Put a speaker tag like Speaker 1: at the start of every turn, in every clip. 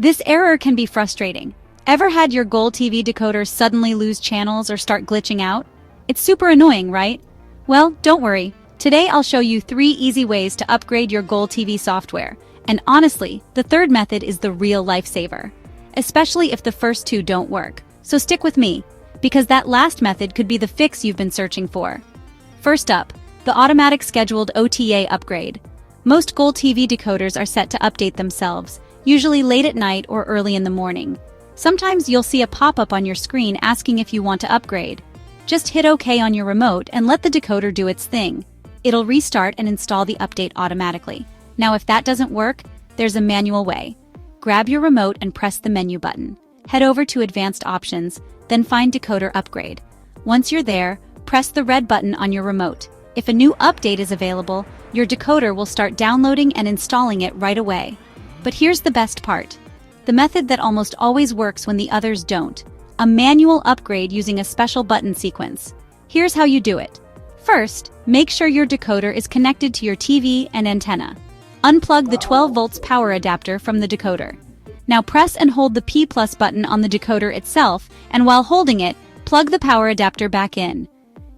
Speaker 1: This error can be frustrating. Ever had your Gold TV decoder suddenly lose channels or start glitching out? It's super annoying, right? Well, don't worry. Today I'll show you 3 easy ways to upgrade your Gold TV software. And honestly, the third method is the real lifesaver. Especially if the first 2 don't work. So stick with me, because that last method could be the fix you've been searching for. First up, the automatic scheduled OTA upgrade. Most Gold TV decoders are set to update themselves, usually late at night or early in the morning. Sometimes you'll see a pop-up on your screen asking if you want to upgrade. Just hit OK on your remote and let the decoder do its thing. It'll restart and install the update automatically. Now if that doesn't work, there's a manual way. Grab your remote and press the menu button. Head over to Advanced Options, then find Decoder Upgrade. Once you're there, press the red button on your remote. If a new update is available, your decoder will start downloading and installing it right away. But here's the best part. The method that almost always works when the others don't. A manual upgrade using a special button sequence. Here's how you do it. First, make sure your decoder is connected to your TV and antenna. Unplug the 12 volts power adapter from the decoder. Now press and hold the P+ button on the decoder itself, and while holding it, plug the power adapter back in.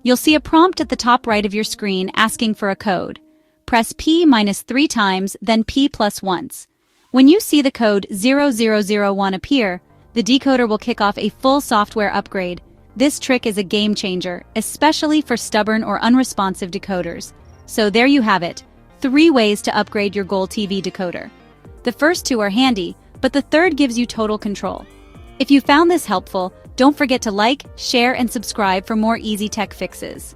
Speaker 1: You'll see a prompt at the top right of your screen asking for a code. Press P- 3 times, then P+ once. When you see the code 0001 appear, the decoder will kick off a full software upgrade. This trick is a game changer, especially for stubborn or unresponsive decoders. So there you have it, 3 ways to upgrade your Gold TV decoder. The first 2 are handy, but the third gives you total control. If you found this helpful, don't forget to like, share, and subscribe for more easy tech fixes.